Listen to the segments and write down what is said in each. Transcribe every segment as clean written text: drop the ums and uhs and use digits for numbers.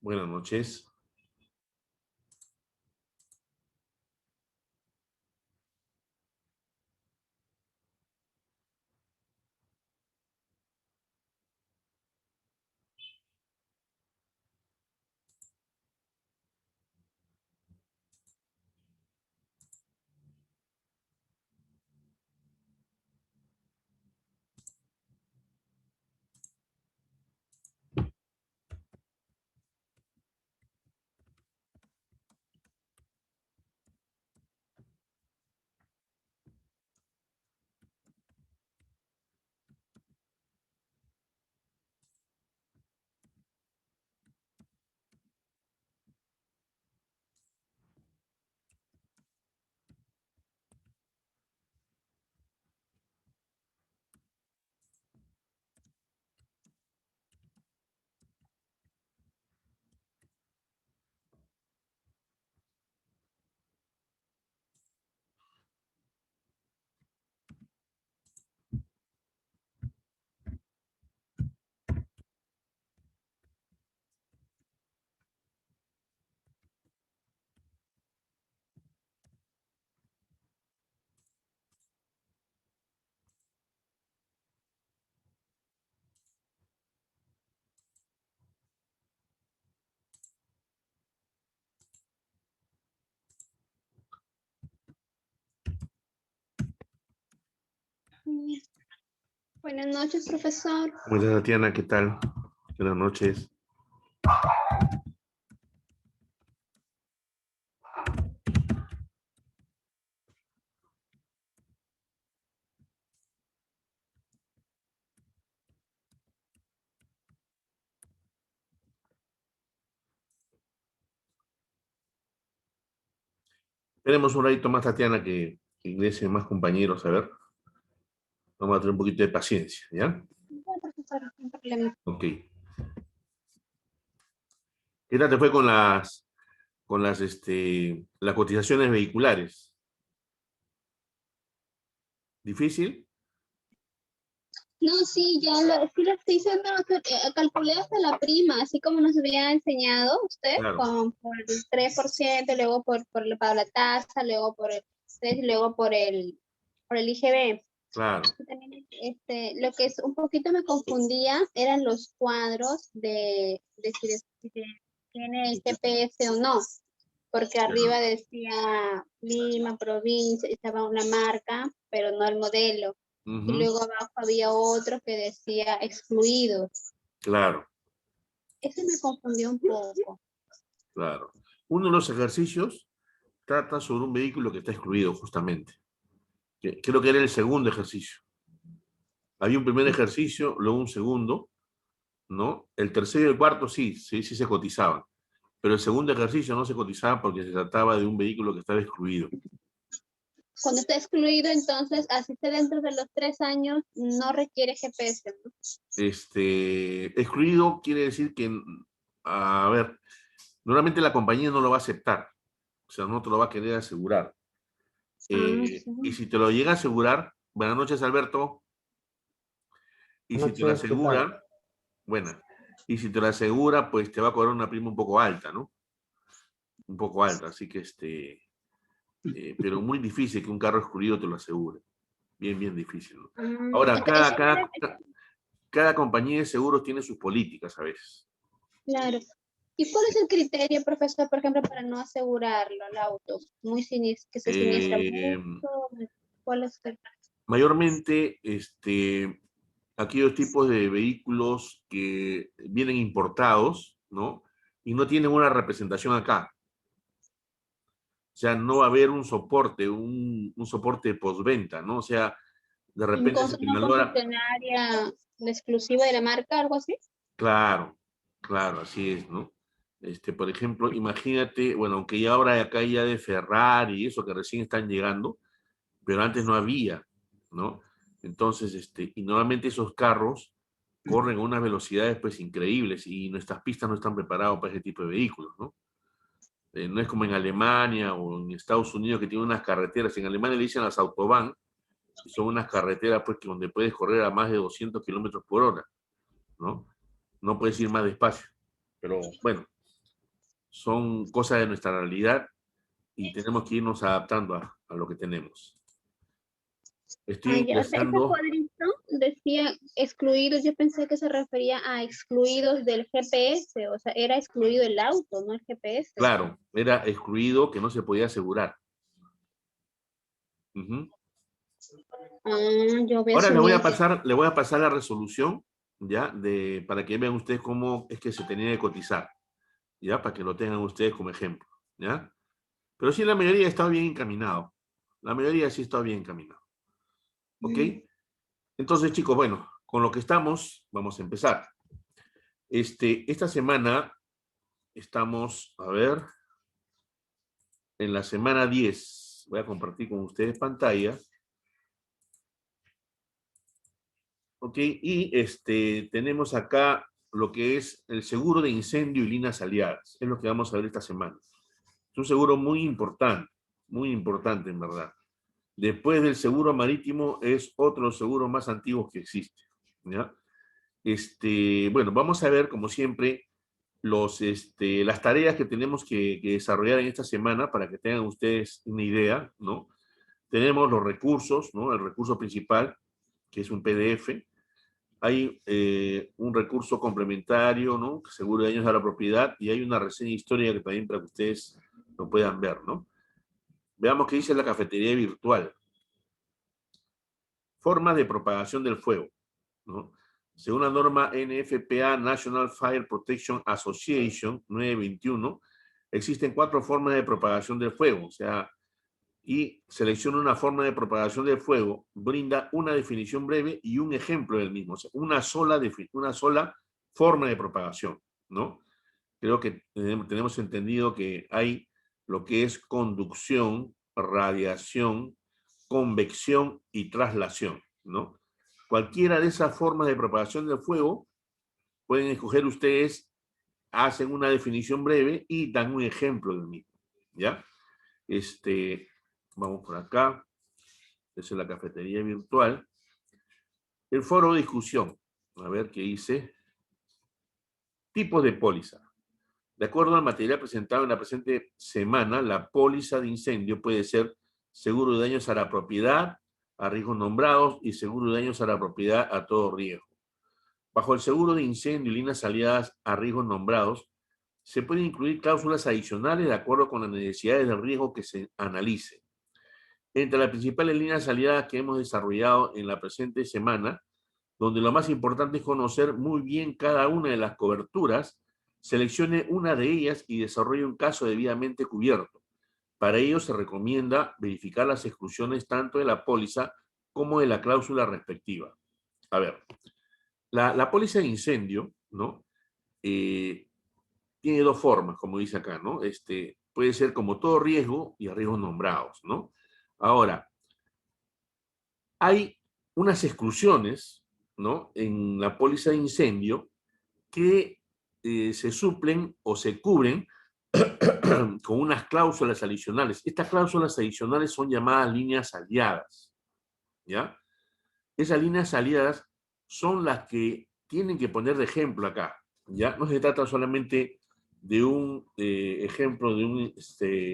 Buenas noches. Buenas noches, profesor. Buenas, Tatiana, ¿qué tal? Buenas noches. Tenemos un ratito más, Tatiana, que ingresen más compañeros. A ver, vamos a tener un poquito de paciencia, ¿ya? No, profesor, no hay problema. Ok. ¿Qué tal te fue con las cotizaciones vehiculares? ¿Difícil? No, sí, sí lo estoy haciendo, calculé hasta la prima, así como nos había enseñado usted, Claro, por el 3%, luego para la tasa, luego por el 3, y luego por el IGB. claro. Y también, lo que es un poquito me confundía eran los cuadros de si tiene el GPS o no, porque Ya. arriba decía Lima, provincia, estaba una marca, pero no el modelo. Y Ujú, luego abajo había otro que decía excluidos. claro, Eso me confundió un poco. claro. Uno de los ejercicios trata sobre un vehículo que está excluido, justamente. Creo que era el segundo ejercicio. Había un primer ejercicio, luego un segundo, ¿no? El tercero y el cuarto sí se cotizaban, pero el segundo ejercicio no se cotizaba porque se trataba de un vehículo que estaba excluido. Cuando está excluido, entonces, así esté dentro de los 3 años, no requiere GPS, ¿no? Excluido quiere decir que, a ver, normalmente la compañía no lo va a aceptar, o sea, no te lo va a querer asegurar. Ah, Y sí. si te lo llega a asegurar, buenas noches, Alberto, y si Buenas te lo noches, ¿qué tal? asegura, buena, y si te lo asegura, pues te va a cobrar una prima un poco alta, ¿no? Un poco alta, así que pero muy difícil que un carro excluido te lo asegure. Bien, bien difícil, ¿no? Ahora, Eso cada compañía de seguros tiene sus políticas a veces. claro. ¿Y cuál es el criterio, profesor, por ejemplo, para no asegurarlo al auto? Muy siniestro, que se siniestra Eh, mucho. ¿Cuál es el... Mayormente, aquellos tipos de vehículos que vienen importados, ¿no? Y no tienen una representación acá. O sea, no va a haber un soporte, un soporte postventa, ¿no? O sea, de repente se te una valora. concesionaria exclusiva de la marca, algo así? Claro, claro, así es, ¿no? Por ejemplo, imagínate, bueno, aunque ya ahora acá ya de Ferrari y eso que recién están llegando, pero antes no había, ¿no? Entonces, y normalmente esos carros corren a unas velocidades pues increíbles y nuestras pistas no están preparadas para ese tipo de vehículos, ¿no? No es como en Alemania o en Estados Unidos que tienen unas carreteras, en Alemania le dicen las Autobahn, y son unas carreteras pues que donde puedes correr a más de 200 kilómetros por hora, ¿no? No puedes ir más despacio, pero bueno, son cosas de nuestra realidad y tenemos que irnos adaptando a lo que tenemos. Estoy Ya, o sea, ese ingresando. cuadrito decía excluidos, yo pensé que se refería a excluidos del GPS, o sea, era excluido el auto, no el GPS. Claro, era excluido que no se podía asegurar. Ujú. Yo había Ahora asumido. le voy a pasar la resolución, ¿ya? Para que vean ustedes cómo es que se tenía que cotizar, ¿ya? Para que lo tengan ustedes como ejemplo, ¿ya? Pero sí, la mayoría está bien encaminado. La mayoría sí está bien encaminado. ¿Ok? Entonces, chicos, bueno, con lo que estamos, vamos a empezar. Esta semana estamos, a ver, en la semana 10. Voy a compartir con ustedes pantalla. ¿Ok? Y tenemos acá lo que es el seguro de incendio y líneas aliadas. Es lo que vamos a ver esta semana. Es un seguro muy importante en verdad. Después del seguro marítimo es otro seguro más antiguo que existe. ¿Ya? Bueno, vamos a ver, como siempre, las tareas que tenemos que desarrollar en esta semana para que tengan ustedes una idea, ¿no? Tenemos los recursos, ¿no? El recurso principal, que es un PDF. Hay un recurso complementario, ¿no? Seguro de daños a la propiedad, y hay una reseña histórica que también para que ustedes lo puedan ver, ¿no? Veamos qué dice la cafetería virtual. Formas de propagación del fuego, ¿no? Según la norma NFPA, National Fire Protection Association 921, existen 4 formas de propagación del fuego, o sea, y selecciona una forma de propagación del fuego, brinda una definición breve y un ejemplo del mismo, o sea, una sola forma de propagación, ¿no? Creo que tenemos entendido que hay lo que es conducción, radiación, convección y traslación, ¿no? Cualquiera de esas formas de propagación del fuego pueden escoger ustedes, hacen una definición breve y dan un ejemplo del mismo, ¿ya? Vamos por acá. Esa es la cafetería virtual. El foro de discusión. A ver qué dice. Tipos de póliza. De acuerdo al material presentado en la presente semana, la póliza de incendio puede ser seguro de daños a la propiedad, a riesgos nombrados, y seguro de daños a la propiedad a todo riesgo. Bajo el seguro de incendio y líneas aliadas a riesgos nombrados, se pueden incluir cláusulas adicionales de acuerdo con las necesidades del riesgo que se analice. Entre las principales líneas aliadas que hemos desarrollado en la presente semana, donde lo más importante es conocer muy bien cada una de las coberturas, seleccione una de ellas y desarrolle un caso debidamente cubierto. Para ello se recomienda verificar las exclusiones tanto de la póliza como de la cláusula respectiva. A ver, la póliza de incendio, ¿no? Tiene 2 formas, como dice acá, ¿no? Puede ser como todo riesgo y a riesgos nombrados, ¿no? Ahora, hay unas exclusiones, ¿no? En la póliza de incendio que se suplen o se cubren con unas cláusulas adicionales. Estas cláusulas adicionales son llamadas líneas aliadas, ¿ya? Esas líneas aliadas son las que tienen que poner de ejemplo acá, ¿ya? No se trata solamente de un ejemplo de un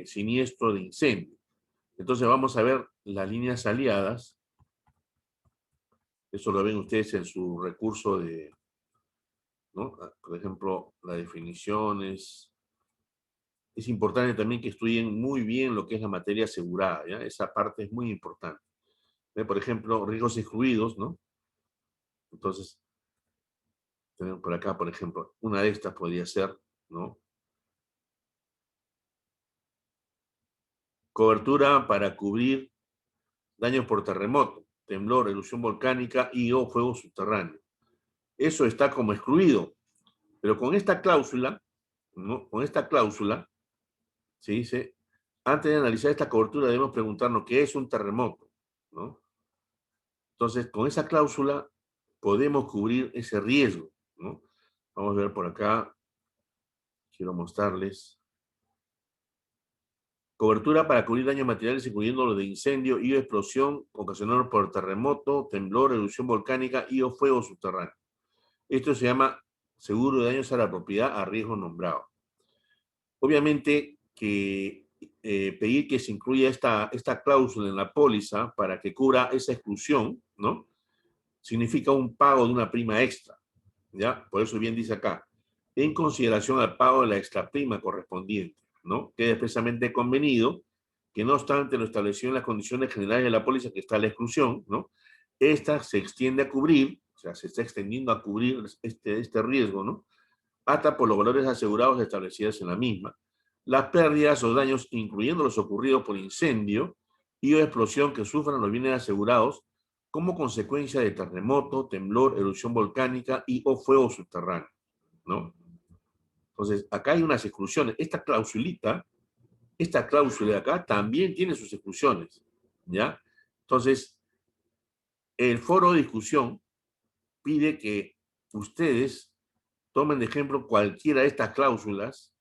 siniestro de incendio. Entonces vamos a ver las líneas aliadas. Eso lo ven ustedes en su recurso de, ¿no? Por ejemplo, las definiciones. Es importante también que estudien muy bien lo que es la materia asegurada, ¿ya? Esa parte es muy importante. Por ejemplo, riesgos excluidos, ¿no? Entonces, tenemos por acá, por ejemplo, una de estas podría ser, ¿no? Cobertura para cubrir daños por terremoto, temblor, erupción volcánica y o fuego subterráneo. Eso está como excluido, pero con esta cláusula, ¿no? Con esta cláusula, se dice, antes de analizar esta cobertura debemos preguntarnos qué es un terremoto, ¿no? Entonces, con esa cláusula podemos cubrir ese riesgo, ¿no? Vamos a ver por acá, quiero mostrarles. Cobertura para cubrir daños materiales, incluyendo los de incendio y explosión ocasionados por terremoto, temblor, erupción volcánica y o fuego subterráneo. Esto se llama seguro de daños a la propiedad a riesgo nombrado. Obviamente que pedir que se incluya esta cláusula en la póliza para que cubra esa exclusión, ¿no? Significa un pago de una prima extra, ¿ya? Por eso bien dice acá, en consideración al pago de la extra prima correspondiente, ¿no? Queda expresamente convenido que no obstante lo establecido en las condiciones generales de la póliza que está la exclusión, ¿no? Esta se extiende a cubrir, o sea, se está extendiendo a cubrir este riesgo, ¿no? Hasta por los valores asegurados establecidos en la misma. Las pérdidas o daños, incluyendo los ocurridos por incendio y o explosión que sufran los bienes asegurados como consecuencia de terremoto, temblor, erupción volcánica y o fuego subterráneo, ¿no? Entonces, acá hay unas exclusiones. Esta cláusula de acá también tiene sus exclusiones, ¿ya? Entonces, el foro de discusión pide que ustedes tomen de ejemplo cualquiera de estas cláusulas,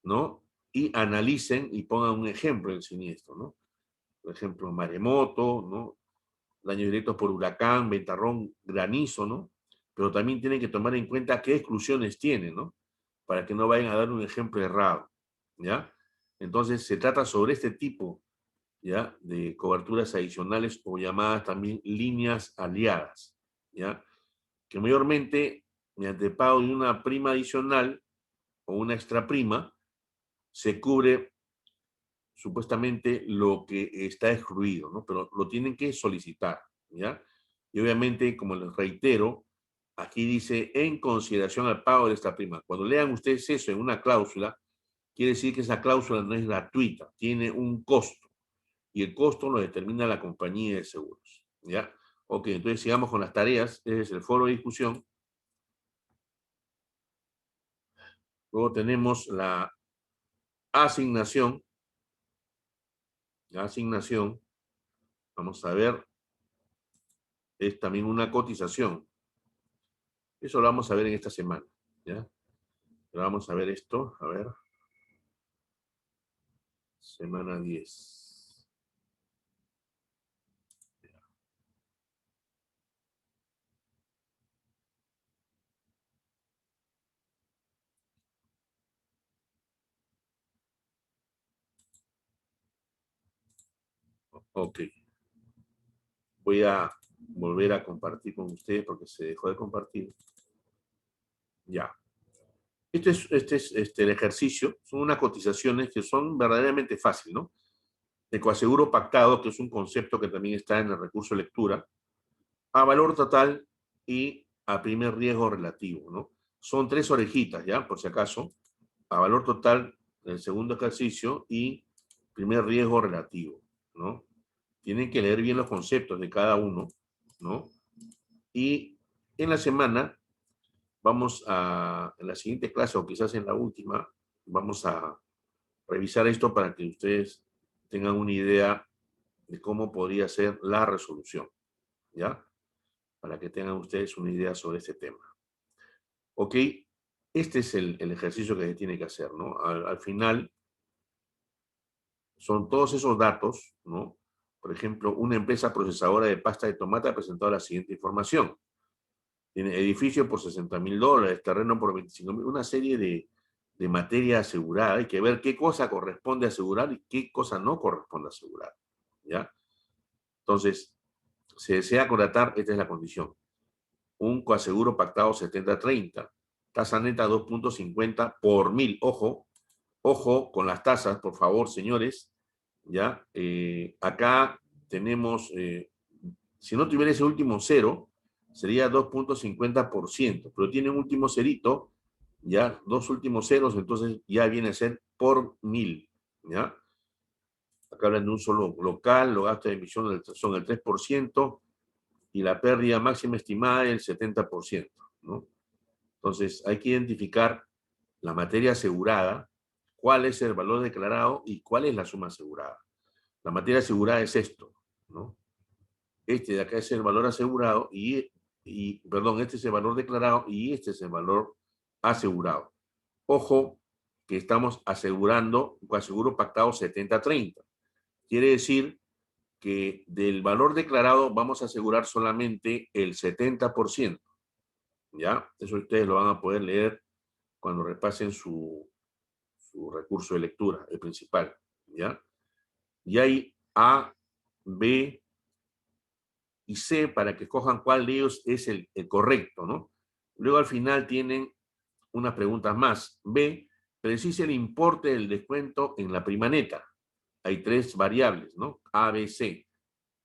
¿no? Y analicen y pongan un ejemplo del siniestro, ¿no? Por ejemplo, maremoto, ¿no? Daños directos por huracán, ventarrón, granizo, ¿no? Pero también tienen que tomar en cuenta qué exclusiones tienen, ¿no? Para que no vayan a dar un ejemplo errado, ¿ya? Entonces, se trata sobre este tipo, ¿ya? De coberturas adicionales o llamadas también líneas aliadas, ¿ya? Que mayormente, mediante pago de una prima adicional o una extra prima, se cubre supuestamente lo que está excluido, ¿no? Pero lo tienen que solicitar, ¿ya? Y obviamente, como les reitero, aquí dice en consideración al pago de esta prima. Cuando lean ustedes eso en una cláusula, quiere decir que esa cláusula no es gratuita, tiene un costo. Y el costo lo determina la compañía de seguros, ¿ya? Ok, entonces sigamos con las tareas. Ese es el foro de discusión. Luego tenemos la asignación. La asignación, vamos a ver, es también una cotización. Eso lo vamos a ver en esta semana, ¿ya? Pero vamos a ver esto, a ver. Semana 10. Ok. Voy a volver a compartir con ustedes porque se dejó de compartir. Ya. El ejercicio. Son unas cotizaciones que son verdaderamente fáciles, ¿no? De coaseguro pactado, que es un concepto que también está en el recurso de lectura, a valor total y a primer riesgo relativo, ¿no? Son 3 orejitas, ¿ya? Por si acaso. A valor total, el segundo ejercicio, y primer riesgo relativo, ¿no? Tienen que leer bien los conceptos de cada uno, ¿no? Y en la semana en la siguiente clase o quizás en la última, vamos a revisar esto para que ustedes tengan una idea de cómo podría ser la resolución, ¿ya? Para que tengan ustedes una idea sobre este tema. Ok, este es el ejercicio que se tiene que hacer, ¿no? Al final, son todos esos datos, ¿no? Por ejemplo, una empresa procesadora de pasta de tomate ha presentado la siguiente información. Tiene edificio por $60.000, terreno por $25.000, una serie de materia asegurada. Hay que ver qué cosa corresponde asegurar y qué cosa no corresponde asegurar, ¿ya? Entonces, se desea contratar, esta es la condición. Un coaseguro pactado 70-30, tasa neta 2.50 por 1.000. Ojo con las tasas, por favor, señores, ¿ya? Acá tenemos, si no tuviera ese último cero, sería 2.50%, pero tiene un último cerito, ya, 2 últimos ceros, entonces ya viene a ser por 1.000, ¿ya? Acá hablan de un solo local, los gastos de emisión son el 3% y la pérdida máxima estimada es el 70%, ¿no? Entonces hay que identificar la materia asegurada, cuál es el valor declarado y cuál es la suma asegurada. La materia asegurada es esto, ¿no? Este de acá es el valor asegurado perdón, este es el valor declarado y este es el valor asegurado. Ojo que estamos asegurando un aseguro pactado 70-30. Quiere decir que del valor declarado vamos a asegurar solamente el 70%. ¿Ya? Eso ustedes lo van a poder leer cuando repasen su su recurso de lectura, el principal, ¿ya? Y hay A, B y C para que escojan cuál de ellos es el correcto, ¿no? Luego al final tienen unas preguntas más. B, precise el importe del descuento en la prima neta. Hay tres variables, ¿no? A, B, C.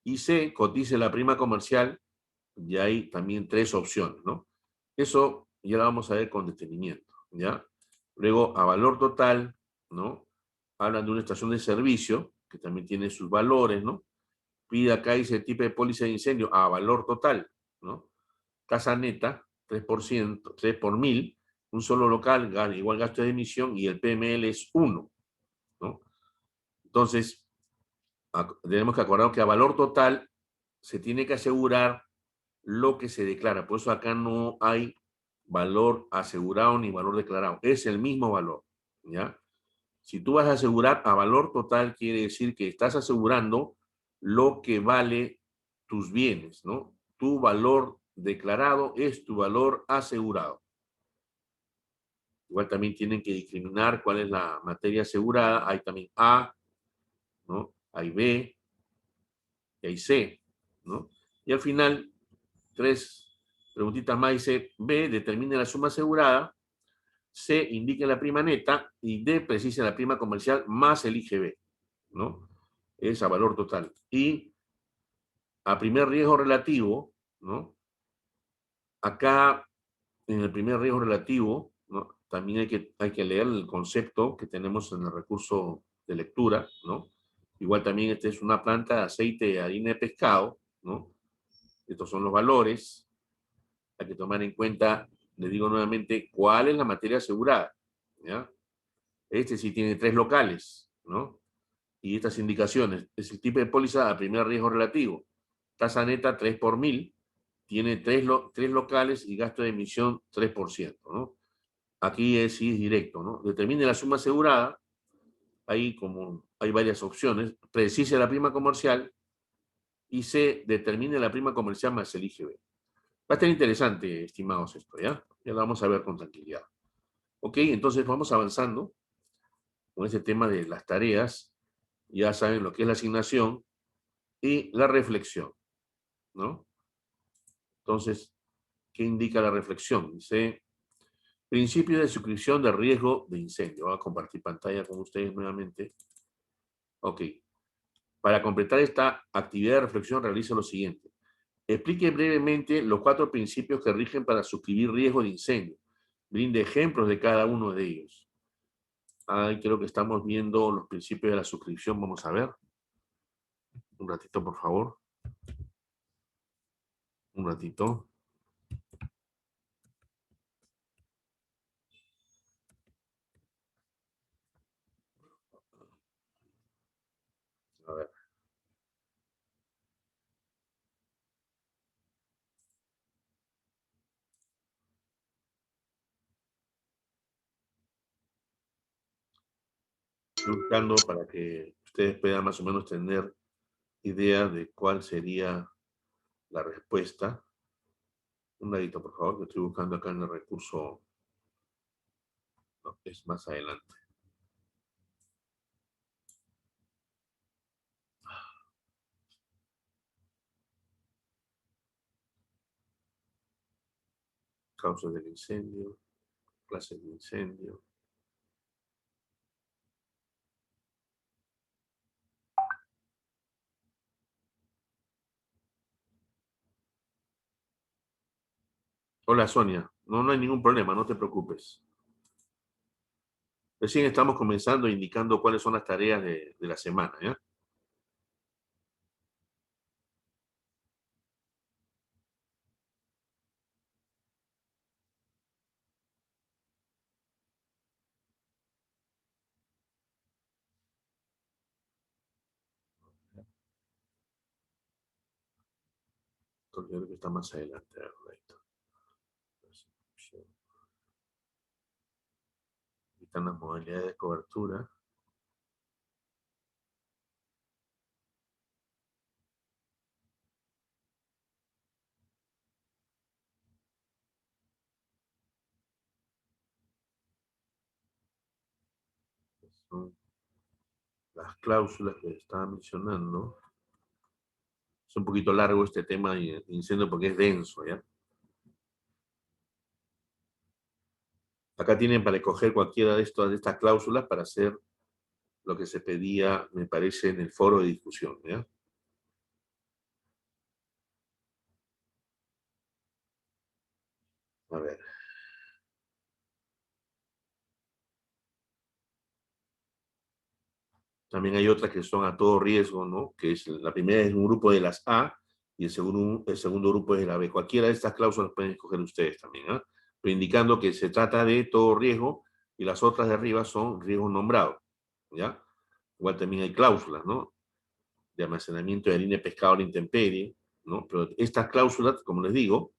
Y C, cotice la prima comercial y hay también tres opciones, ¿no? Eso ya lo vamos a ver con detenimiento, ¿ya? Luego, a valor total, ¿no? Hablan de una estación de servicio que también tiene sus valores, ¿no? Pide acá, dice tipo de póliza de incendio a valor total, ¿no? Tasa neta, 3%, 3 por 1000, un solo local, igual gasto de emisión y el PML es 1, ¿no? Entonces, tenemos que acordar que a valor total se tiene que asegurar lo que se declara. Por eso acá no hay valor asegurado ni valor declarado. Es el mismo valor, ¿ya? Si tú vas a asegurar a valor total, quiere decir que estás asegurando lo que vale tus bienes, ¿no? Tu valor declarado es tu valor asegurado. Igual también tienen que discriminar cuál es la materia asegurada. Hay también A, ¿no? Hay B y hay C, ¿no? Y al final, tres preguntitas más, dice B, determine la suma asegurada, C, indique la prima neta y D, precise la prima comercial más el IGB, ¿no? Es a valor total. Y a primer riesgo relativo, ¿no? Acá, en el primer riesgo relativo, ¿no? También hay que leer el concepto que tenemos en el recurso de lectura, ¿no? Igual también esta es una planta de aceite de harina de pescado, ¿no? Estos son los valores. Hay que tomar en cuenta, le digo nuevamente, cuál es la materia asegurada, ¿ya? Este sí tiene tres locales, ¿no? Y estas indicaciones. Es el tipo de póliza a primer riesgo relativo. Tasa neta 3 por 1000. Tiene tres locales y gasto de emisión 3%, ¿no? Aquí sí es directo, ¿no? Determine la suma asegurada. Ahí como hay varias opciones. Precise la prima comercial y se determine la prima comercial más el IGB. Va a estar interesante, estimados, esto, ¿ya? Ya lo vamos a ver con tranquilidad. Ok, entonces vamos avanzando con ese tema de las tareas. Ya saben lo que es la asignación y la reflexión, ¿no? Entonces, ¿qué indica la reflexión? Dice, principio de suscripción de riesgo de incendio. Voy a compartir pantalla con ustedes nuevamente. Ok. Para completar esta actividad de reflexión, realice lo siguiente. Explique brevemente los 4 principios que rigen para suscribir riesgo de incendio. Brinde ejemplos de cada uno de ellos. Ahí creo que estamos viendo los principios de la suscripción. Vamos a ver. Un ratito, por favor. Un ratito. A ver. Estoy buscando para que ustedes puedan más o menos tener idea de cuál sería la respuesta. Un ladito, por favor, que estoy buscando acá en el recurso. No, es más adelante. Causas del incendio, clases de incendio. Hola, Sonia. No, no hay ningún problema, no te preocupes. Recién estamos comenzando indicando cuáles son las tareas de la semana, ¿ya? Entonces, yo creo que está más adelante. Aquí están las modalidades de cobertura. son las cláusulas que estaba mencionando. Es un poquito largo este tema de incendio porque es denso, ¿ya? Acá tienen para escoger cualquiera de estas cláusulas para hacer lo que se pedía, me parece, en el foro de discusión, ¿ya? A ver. También hay otras que son a todo riesgo, ¿no? Que es, la primera es un grupo de las A y el segundo grupo es de la B. Cualquiera de estas cláusulas pueden escoger ustedes también, ¿ah? Pero indicando que se trata de todo riesgo y las otras de arriba son riesgos nombrados, ¿ya? Igual también hay cláusulas, ¿no? De almacenamiento de harina de pescado a la intemperie, ¿no? Pero estas cláusulas, como les digo,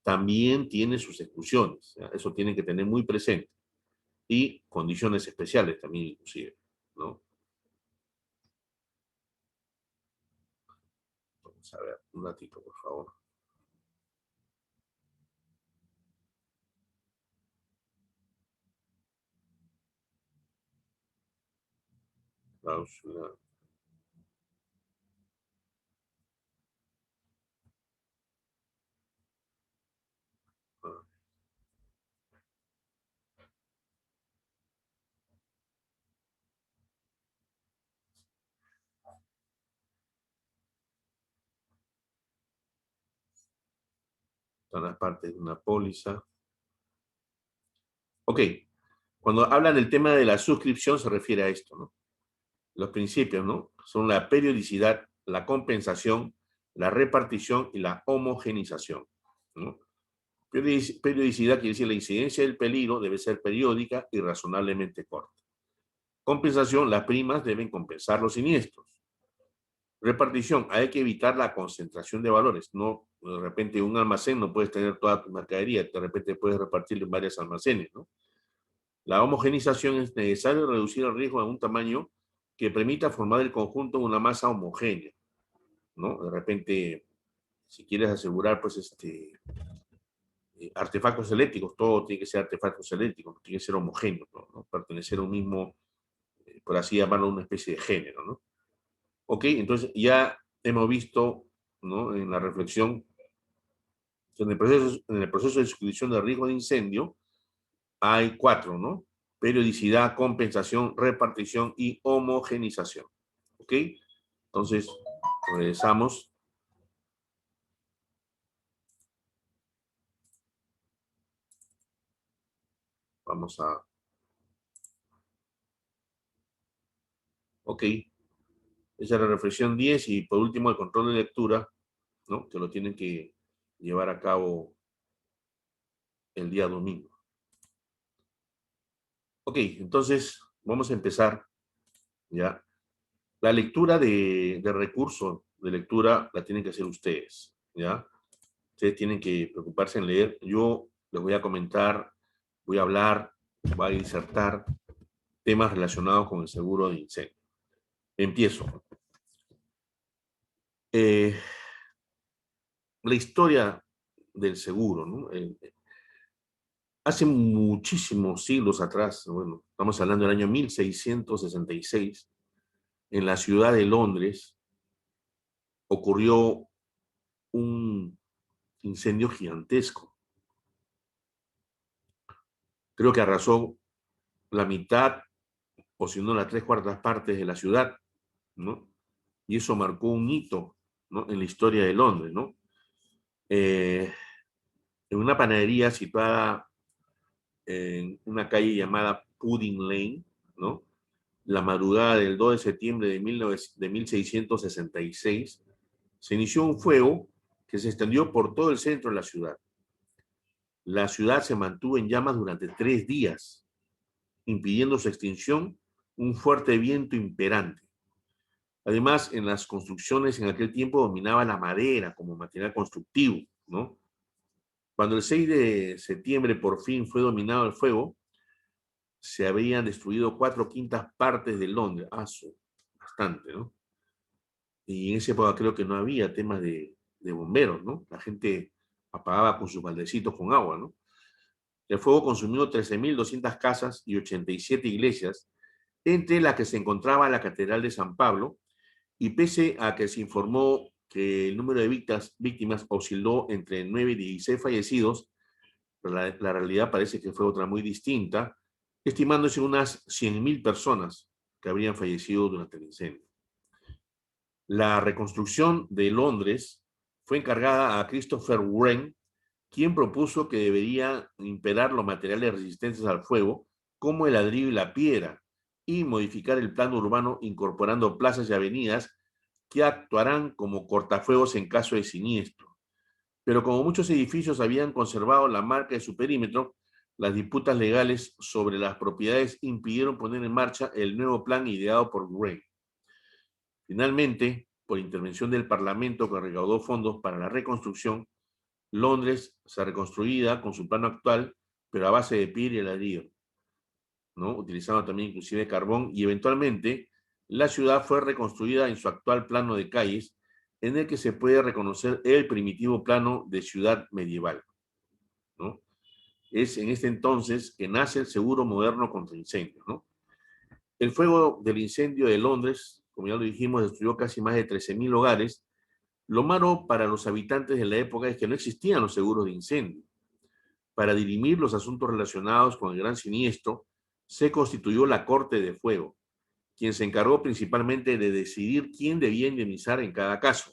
también tienen sus exclusiones, ¿ya? Eso tienen que tener muy presente. Y condiciones especiales también, inclusive, ¿no? Vamos a ver, un ratito, por favor. Cláusula. Ah, están las partes de una póliza. Ok, cuando hablan del tema de la suscripción se refiere a esto, ¿no? Los principios, ¿no? Son la periodicidad, la compensación, la repartición y la homogenización, ¿no? Periodicidad quiere decir la incidencia del peligro debe ser periódica y razonablemente corta. Compensación, las primas deben compensar los siniestros. Repartición, hay que evitar la concentración de valores. No, de repente un almacén no puedes tener toda tu mercadería, de repente puedes repartirlo en varios almacenes, ¿no? La homogenización es necesario reducir el riesgo a un tamaño que permita formar el conjunto de una masa homogénea, ¿no? De repente, si quieres asegurar, pues, artefactos eléctricos, todo tiene que ser artefactos eléctricos, tiene que ser homogéneo, ¿no? Pertenecer a un mismo, por así llamarlo, una especie de género, ¿no? Ok, entonces ya hemos visto, ¿no? En la reflexión, que en el proceso de suscripción de riesgo de incendio hay 4, ¿no? Periodicidad, compensación, repartición y homogenización. ¿Ok? Entonces, regresamos. Vamos a... Ok. Esa es la reflexión 10 y por último el control de lectura, ¿no? Que lo tienen que llevar a cabo el día domingo. Ok, entonces vamos a empezar, ¿ya? La lectura de recurso de lectura la tienen que hacer ustedes, ¿ya? Ustedes tienen que preocuparse en leer. Yo les voy a comentar, voy a hablar, voy a insertar temas relacionados con el seguro de incendio. Empiezo. La historia del seguro, ¿no? Hace muchísimos siglos atrás, bueno, estamos hablando del año 1666, en la ciudad de Londres ocurrió un incendio gigantesco. Creo que arrasó la mitad, o si no las 3/4 partes de la ciudad, ¿no? Y eso marcó un hito, ¿no? En la historia de Londres, ¿no? En una panadería situada en una calle llamada Pudding Lane, ¿no? La madrugada del 2 de septiembre de 1666, se inició un fuego que se extendió por todo el centro de la ciudad. La ciudad se mantuvo en llamas durante 3 días, impidiendo su extinción un fuerte viento imperante. Además, en las construcciones en aquel tiempo dominaba la madera como material constructivo, ¿no? Cuando el 6 de septiembre por fin fue dominado el fuego, se habían destruido 4/5 partes de Londres. Bastante, ¿no? Y en esa época creo que no había temas de bomberos, ¿no? La gente apagaba con sus baldecitos con agua, ¿no? El fuego consumió 13.200 casas y 87 iglesias entre las que se encontraba la Catedral de San Pablo, y pese a que se informó que el número de víctimas osciló entre 9 y 16 fallecidos, la realidad parece que fue otra muy distinta, estimándose unas 100.000 personas que habrían fallecido durante el incendio. La reconstrucción de Londres fue encargada a Christopher Wren, quien propuso que deberían imperar los materiales resistentes al fuego, como el ladrillo y la piedra, y modificar el plano urbano incorporando plazas y avenidas que actuarán como cortafuegos en caso de siniestro. Pero como muchos edificios habían conservado la marca de su perímetro, las disputas legales sobre las propiedades impidieron poner en marcha el nuevo plan ideado por Wren. Finalmente, por intervención del Parlamento que recaudó fondos para la reconstrucción, Londres se ha reconstruida con su plano actual, pero a base de piedra y ladrillo, ¿no? Utilizando también inclusive carbón, y eventualmente la ciudad fue reconstruida en su actual plano de calles, en el que se puede reconocer el primitivo plano de ciudad medieval, ¿no? Es en este entonces que nace el seguro moderno contra incendios, ¿no? El fuego del incendio de Londres, como ya lo dijimos, destruyó casi más de 13.000 hogares. Lo malo para los habitantes de la época es que no existían los seguros de incendio. Para dirimir los asuntos relacionados con el gran siniestro, se constituyó la Corte de Fuego, quien se encargó principalmente de decidir quién debía indemnizar en cada caso,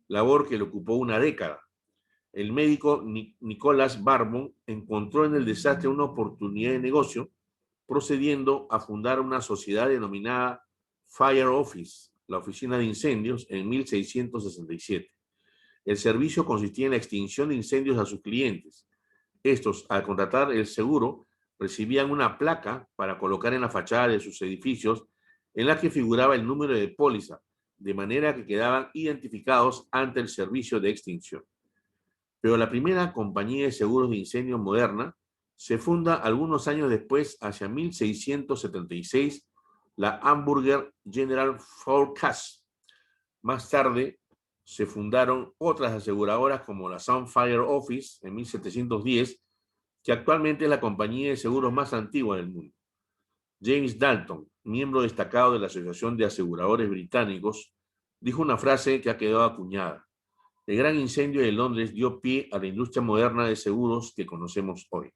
labor que le ocupó una década. El médico Nicholas Barbon encontró en el desastre una oportunidad de negocio, procediendo a fundar una sociedad denominada Fire Office, la oficina de incendios, en 1667. El servicio consistía en la extinción de incendios a sus clientes. Estos, al contratar el seguro, recibían una placa para colocar en la fachada de sus edificios en la que figuraba el número de póliza, de manera que quedaban identificados ante el servicio de extinción. Pero la primera compañía de seguros de incendio moderna se funda algunos años después, hacia 1676, la Hamburger General Forecast. Más tarde se fundaron otras aseguradoras como la Sunfire Office en 1710, que actualmente es la compañía de seguros más antigua del mundo. James Dalton, miembro destacado de la Asociación de Aseguradores Británicos, dijo una frase que ha quedado acuñada: el gran incendio de Londres dio pie a la industria moderna de seguros que conocemos hoy.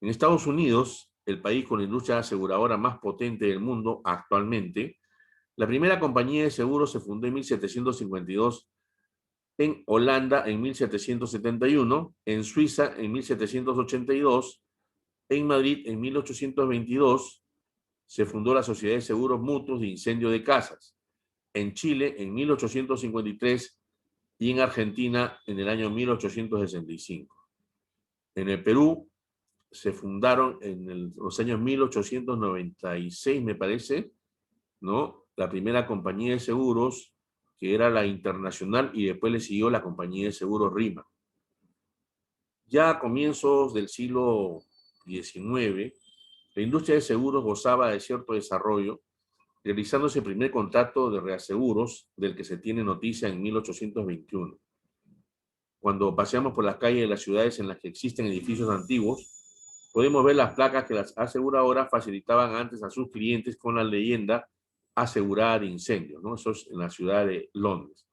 En Estados Unidos, el país con la industria aseguradora más potente del mundo actualmente, la primera compañía de seguros se fundó en 1752, en Holanda en 1771, en Suiza en 1782, en Madrid en 1822 se fundó la Sociedad de Seguros Mutuos de Incendio de Casas, en Chile en 1853 y en Argentina en el año 1865. En el Perú se fundaron en los años 1896, me parece, ¿no? La primera compañía de seguros, que era la Internacional, y después le siguió la compañía de seguros RIMA. Ya a comienzos del siglo XIX, la industria de seguros gozaba de cierto desarrollo, realizándose el primer contrato de reaseguros del que se tiene noticia en 1821. Cuando paseamos por las calles de las ciudades en las que existen edificios antiguos, podemos ver las placas que las aseguradoras facilitaban antes a sus clientes con la leyenda asegurada de incendios, ¿no? Eso es en la ciudad de Londres.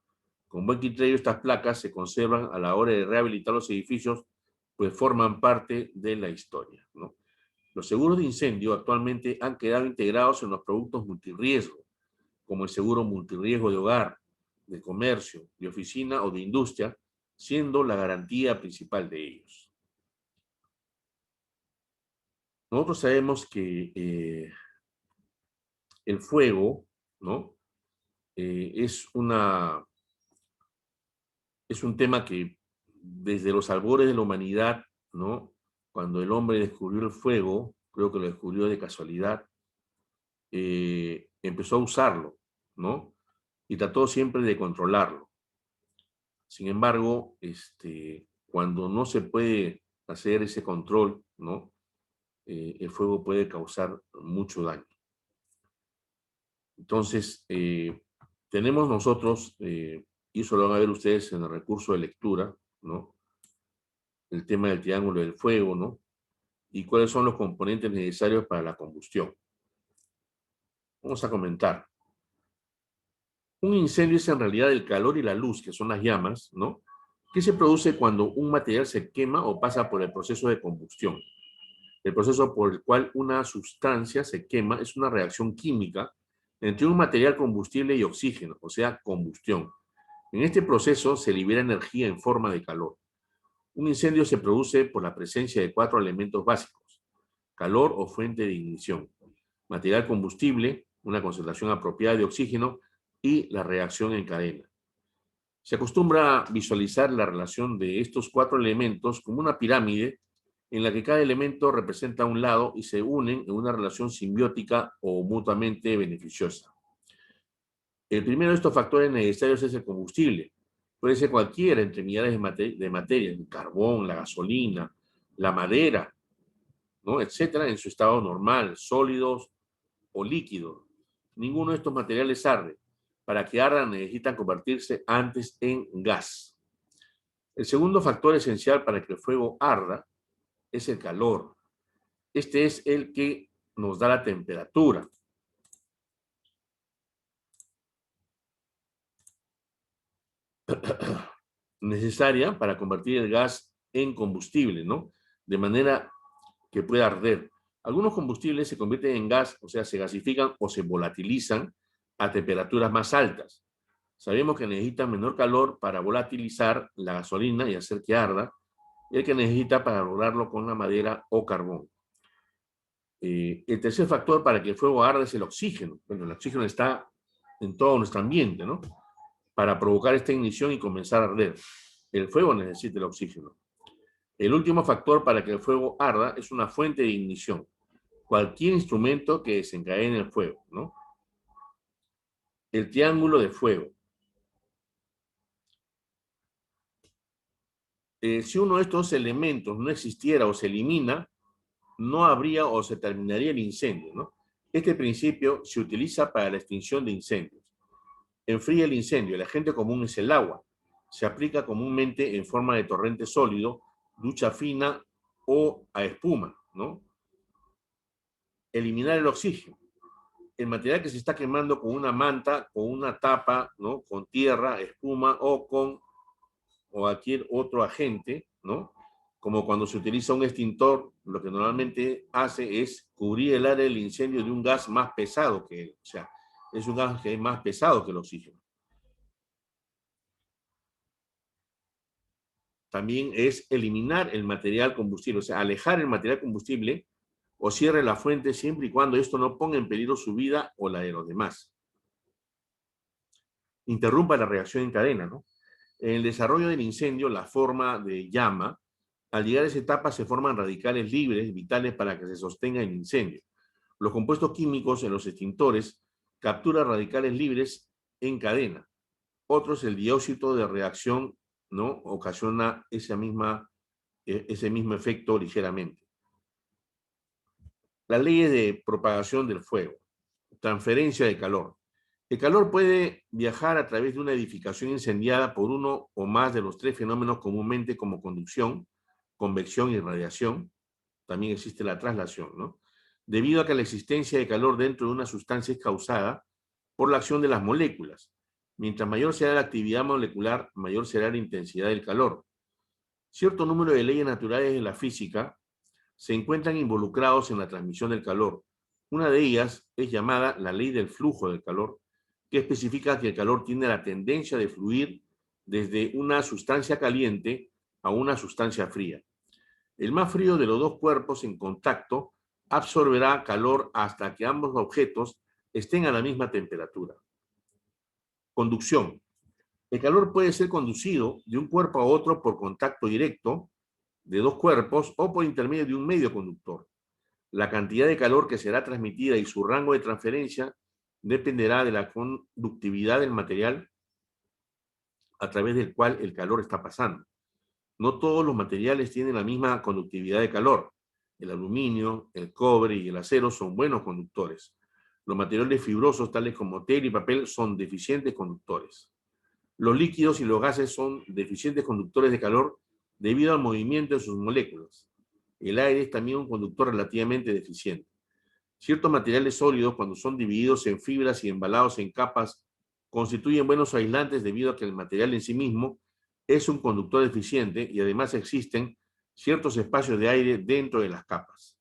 Con buen criterio, estas placas se conservan a la hora de rehabilitar los edificios, pues forman parte de la historia, ¿no? Los seguros de incendio actualmente han quedado integrados en los productos multirriesgo, como el seguro multirriesgo de hogar, de comercio, de oficina o de industria, siendo la garantía principal de ellos. Nosotros sabemos que el fuego, ¿no? Es un tema que desde los albores de la humanidad, ¿no? Cuando el hombre descubrió el fuego, creo que lo descubrió de casualidad, empezó a usarlo, ¿no? Y trató siempre de controlarlo. Sin embargo, cuando no se puede hacer ese control, ¿no? El fuego puede causar mucho daño. Entonces, tenemos nosotros, y eso lo van a ver ustedes en el recurso de lectura, ¿no? El tema del triángulo del fuego, ¿no? Y cuáles son los componentes necesarios para la combustión. Vamos a comentar. Un incendio es en realidad el calor y la luz, que son las llamas, ¿no? Que se produce cuando un material se quema o pasa por el proceso de combustión. El proceso por el cual una sustancia se quema es una reacción química entre un material combustible y oxígeno, o sea, combustión. En este proceso se libera energía en forma de calor. Un incendio se produce por la presencia de 4 elementos básicos: calor o fuente de ignición, material combustible, una concentración apropiada de oxígeno y la reacción en cadena. Se acostumbra a visualizar la relación de estos 4 elementos como una pirámide en la que cada elemento representa un lado y se unen en una relación simbiótica o mutuamente beneficiosa. El primero de estos factores necesarios es el combustible. Puede ser cualquiera entre millares de materias, el carbón, la gasolina, la madera, ¿no? Etcétera, en su estado normal, sólidos o líquidos. Ninguno de estos materiales arde. Para que ardan necesitan convertirse antes en gas. El segundo factor esencial para que el fuego arda es el calor. Este es el que nos da la temperatura. Necesaria para convertir el gas en combustible, ¿no? De manera que pueda arder. Algunos combustibles se convierten en gas, o sea, se gasifican o se volatilizan a temperaturas más altas. Sabemos que necesitan menor calor para volatilizar la gasolina y hacer que arda, y el que necesita para lograrlo con la madera o carbón. El tercer factor para que el fuego arde es el oxígeno. Bueno, el oxígeno está en todo nuestro ambiente, ¿no? Para provocar esta ignición y comenzar a arder. El fuego necesita el oxígeno. El último factor para que el fuego arda es una fuente de ignición. Cualquier instrumento que desencadene el fuego, ¿no? El triángulo de fuego. Si uno de estos elementos no existiera o se elimina, no habría o se terminaría el incendio, ¿no? Este principio se utiliza para la extinción de incendios. Enfría el incendio. El agente común es el agua. Se aplica comúnmente en forma de torrente sólido, ducha fina o a espuma, ¿no? Eliminar el oxígeno. El material que se está quemando con una manta, con una tapa, ¿no? Con tierra, espuma o con cualquier otro agente, ¿no? Como cuando se utiliza un extintor, lo que normalmente hace es cubrir el área del incendio de un gas más pesado que él. O sea, es un gas que es más pesado que el oxígeno. También es eliminar el material combustible, o sea, alejar el material combustible o cierre la fuente siempre y cuando esto no ponga en peligro su vida o la de los demás. Interrumpa la reacción en cadena, ¿no? En el desarrollo del incendio, la forma de llama, al llegar a esa etapa se forman radicales libres, vitales para que se sostenga el incendio. Los compuestos químicos en los extintores capturan radicales libres en cadena. Otros, el dióxido de reacción, ¿no? Ocasiona ese mismo efecto ligeramente. Las leyes de propagación del fuego. Transferencia de calor. El calor puede viajar a través de una edificación incendiada por uno o más de los 3 fenómenos comúnmente como conducción, convección y radiación. También existe la traslación, ¿no? Debido a que la existencia de calor dentro de una sustancia es causada por la acción de las moléculas. Mientras mayor sea la actividad molecular, mayor será la intensidad del calor. Cierto número de leyes naturales de la física se encuentran involucrados en la transmisión del calor. Una de ellas es llamada la ley del flujo del calor, que especifica que el calor tiene la tendencia de fluir desde una sustancia caliente a una sustancia fría. El más frío de los dos cuerpos en contacto absorberá calor hasta que ambos objetos estén a la misma temperatura. Conducción. El calor puede ser conducido de un cuerpo a otro por contacto directo de dos cuerpos o por intermedio de un medio conductor. La cantidad de calor que será transmitida y su rango de transferencia dependerá de la conductividad del material a través del cual el calor está pasando. No todos los materiales tienen la misma conductividad de calor. El aluminio, el cobre y el acero son buenos conductores. Los materiales fibrosos, tales como tela y papel, son deficientes conductores. Los líquidos y los gases son deficientes conductores de calor debido al movimiento de sus moléculas. El aire es también un conductor relativamente deficiente. Ciertos materiales sólidos, cuando son divididos en fibras y embalados en capas, constituyen buenos aislantes debido a que el material en sí mismo es un conductor eficiente y además existen ciertos espacios de aire dentro de las capas.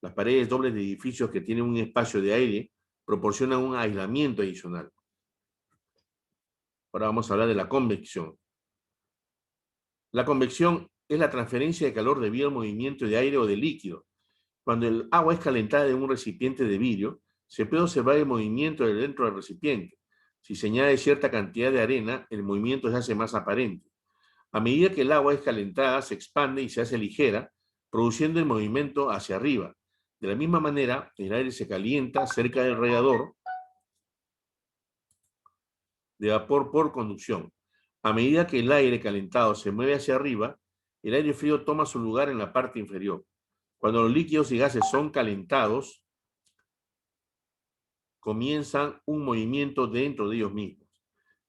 Las paredes dobles de edificios que tienen un espacio de aire proporcionan un aislamiento adicional. Ahora vamos a hablar de la convección. La convección es la transferencia de calor debido al movimiento de aire o de líquido. Cuando el agua es calentada en un recipiente de vidrio, se puede observar el movimiento dentro del recipiente. Si se añade cierta cantidad de arena, el movimiento se hace más aparente. A medida que el agua es calentada, se expande y se hace ligera, produciendo el movimiento hacia arriba. De la misma manera, el aire se calienta cerca del radiador de vapor por conducción. A medida que el aire calentado se mueve hacia arriba, el aire frío toma su lugar en la parte inferior. Cuando los líquidos y gases son calentados, comienzan un movimiento dentro de ellos mismos.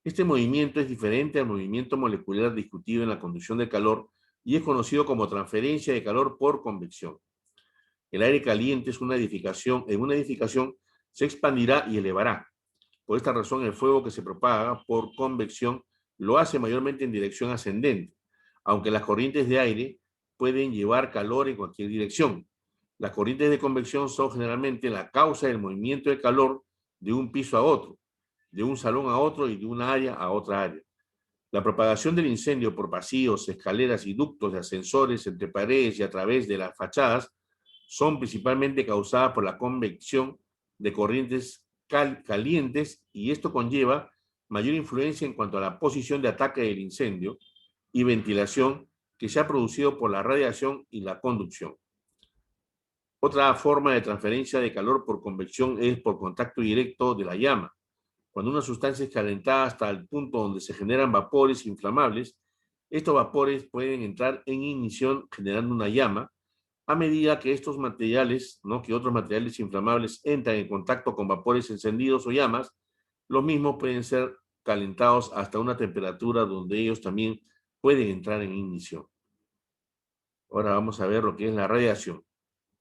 Este movimiento es diferente al movimiento molecular discutido en la conducción de calor y es conocido como transferencia de calor por convección. El aire caliente es una edificación, en una edificación se expandirá y elevará. Por esta razón, el fuego que se propaga por convección lo hace mayormente en dirección ascendente, aunque las corrientes de aire pueden llevar calor en cualquier dirección. Las corrientes de convección son generalmente la causa del movimiento de calor de un piso a otro, de un salón a otro y de una área a otra área. La propagación del incendio por pasillos, escaleras y ductos de ascensores entre paredes y a través de las fachadas son principalmente causadas por la convección de corrientes calientes y esto conlleva mayor influencia en cuanto a la posición de ataque del incendio y ventilación que se ha producido por la radiación y la conducción. Otra forma de transferencia de calor por convección es por contacto directo de la llama. Cuando una sustancia es calentada hasta el punto donde se generan vapores inflamables, estos vapores pueden entrar en ignición generando una llama. A medida que estos materiales, que otros materiales inflamables entran en contacto con vapores encendidos o llamas, los mismos pueden ser calentados hasta una temperatura donde ellos también pueden entrar en ignición. Ahora vamos a ver lo que es la radiación.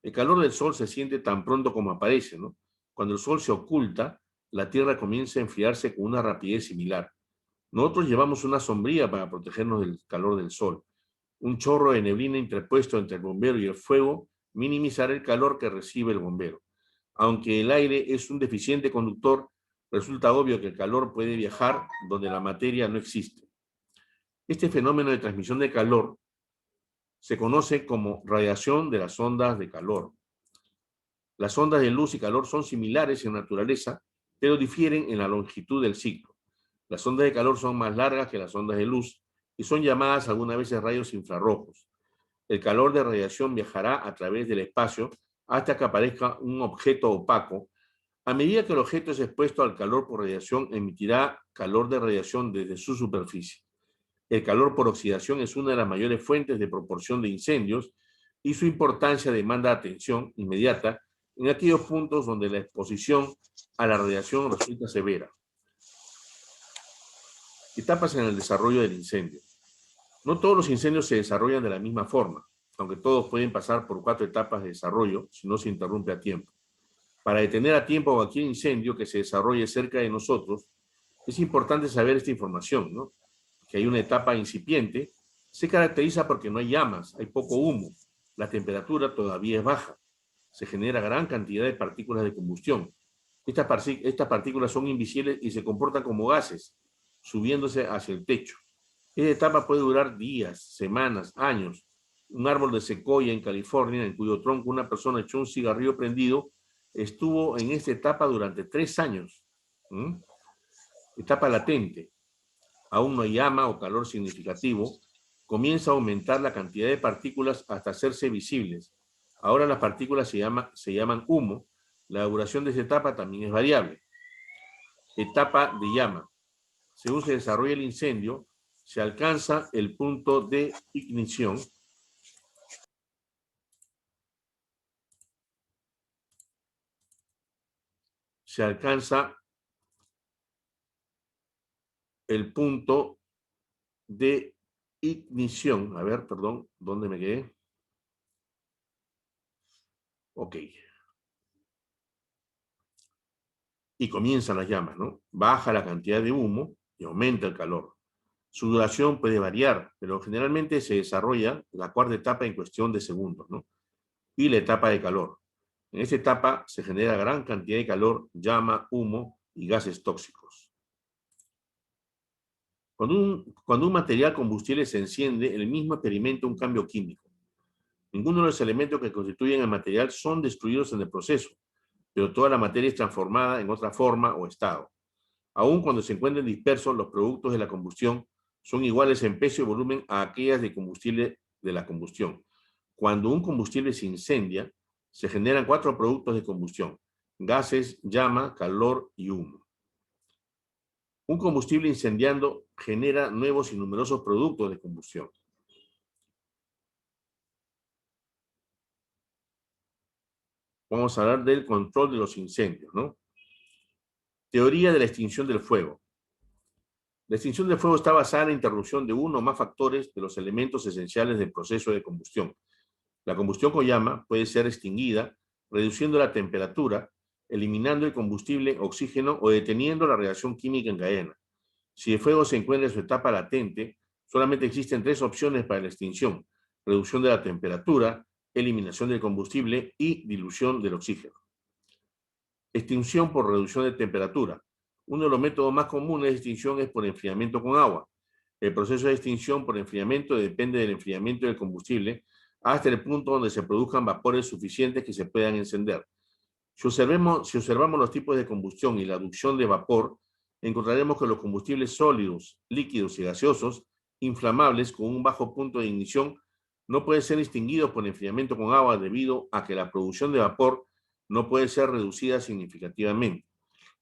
El calor del sol se siente tan pronto como aparece, ¿no? Cuando el sol se oculta, la Tierra comienza a enfriarse con una rapidez similar. Nosotros llevamos una sombría para protegernos del calor del sol. Un chorro de neblina interpuesto entre el bombero y el fuego minimizará el calor que recibe el bombero. Aunque el aire es un deficiente conductor, resulta obvio que el calor puede viajar donde la materia no existe. Este fenómeno de transmisión de calor se conoce como radiación de las ondas de calor. Las ondas de luz y calor son similares en naturaleza, pero difieren en la longitud del ciclo. Las ondas de calor son más largas que las ondas de luz y son llamadas algunas veces rayos infrarrojos. El calor de radiación viajará a través del espacio hasta que aparezca un objeto opaco. A medida que el objeto es expuesto al calor por radiación, emitirá calor de radiación desde su superficie. El calor por oxidación es una de las mayores fuentes de proporción de incendios y su importancia demanda atención inmediata en aquellos puntos donde la exposición a la radiación resulta severa. Etapas en el desarrollo del incendio. No todos los incendios se desarrollan de la misma forma, aunque todos pueden pasar por 4 etapas de desarrollo si no se interrumpe a tiempo. Para detener a tiempo cualquier incendio que se desarrolle cerca de nosotros, es importante saber esta información, ¿no? Que hay una etapa incipiente, se caracteriza porque no hay llamas, hay poco humo, la temperatura todavía es baja, se genera gran cantidad de partículas de combustión. Estas partículas son invisibles y se comportan como gases, subiéndose hacia el techo. Esta etapa puede durar días, semanas, años. Un árbol de secoya en California, en cuyo tronco una persona echó un cigarrillo prendido, estuvo en esta etapa durante 3 años. Etapa latente. Aún no hay llama o calor significativo. Comienza a aumentar la cantidad de partículas hasta hacerse visibles. Ahora las partículas se llaman humo. La duración de esta etapa también es variable. Etapa de llama. Según se desarrolla el incendio, se alcanza el punto de ignición. Se alcanza el punto de ignición. A ver, perdón, ¿dónde me quedé? Ok. y comienzan las llamas, ¿no? Baja la cantidad de humo y aumenta el calor. Su duración puede variar, pero generalmente se desarrolla la cuarta etapa en cuestión de segundos, ¿no? Y la etapa de calor. En esta etapa se genera gran cantidad de calor, llama, humo y gases tóxicos. Cuando un material combustible se enciende, el mismo experimenta un cambio químico. Ninguno de los elementos que constituyen el material son destruidos en el proceso, pero toda la materia es transformada en otra forma o estado. Aun cuando se encuentren dispersos, los productos de la combustión son iguales en peso y volumen a aquellas de combustible de la combustión. Cuando un combustible se incendia, se generan 4 productos de combustión: gases, llama, calor y humo. Un combustible incendiando genera nuevos y numerosos productos de combustión. Vamos a hablar del control de los incendios, ¿no? Teoría de la extinción del fuego. La extinción del fuego está basada en la interrupción de uno o más factores de los elementos esenciales del proceso de combustión. La combustión con llama puede ser extinguida reduciendo la temperatura, eliminando el combustible oxígeno o deteniendo la reacción química en cadena. Si el fuego se encuentra en su etapa latente, solamente existen 3 opciones para la extinción: reducción de la temperatura, eliminación del combustible y dilución del oxígeno. Extinción por reducción de temperatura. Uno de los métodos más comunes de extinción es por enfriamiento con agua. El proceso de extinción por enfriamiento depende del enfriamiento del combustible hasta el punto donde se produzcan vapores suficientes que se puedan encender. Si observamos los tipos de combustión y la aducción de vapor, encontraremos que los combustibles sólidos, líquidos y gaseosos, inflamables con un bajo punto de ignición, no pueden ser extinguidos por enfriamiento con agua debido a que la producción de vapor no puede ser reducida significativamente.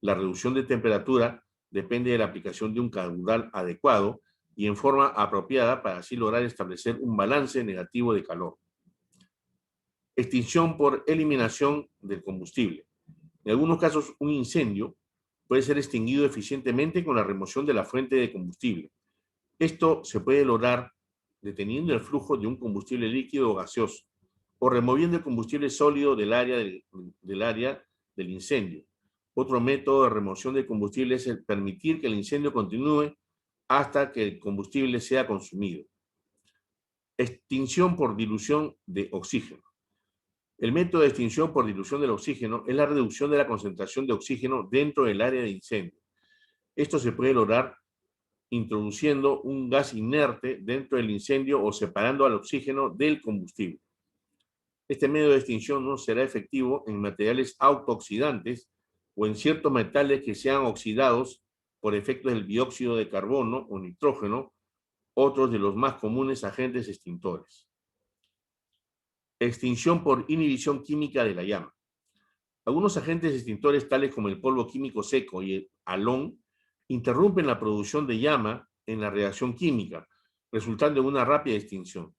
La reducción de temperatura depende de la aplicación de un caudal adecuado y en forma apropiada para así lograr establecer un balance negativo de calor. Extinción por eliminación del combustible. En algunos casos, un incendio puede ser extinguido eficientemente con la remoción de la fuente de combustible. Esto se puede lograr deteniendo el flujo de un combustible líquido o gaseoso o removiendo el combustible sólido del área del incendio. Otro método de remoción de combustible es el permitir que el incendio continúe hasta que el combustible sea consumido. Extinción por dilución de oxígeno. El método de extinción por dilución del oxígeno es la reducción de la concentración de oxígeno dentro del área de incendio. Esto se puede lograr introduciendo un gas inerte dentro del incendio o separando al oxígeno del combustible. Este método de extinción no será efectivo en materiales autooxidantes o en ciertos metales que sean oxidados por efectos del dióxido de carbono o nitrógeno, otros de los más comunes agentes extintores. Extinción por inhibición química de la llama. Algunos agentes extintores, tales como el polvo químico seco y el halón, interrumpen la producción de llama en la reacción química, resultando en una rápida extinción.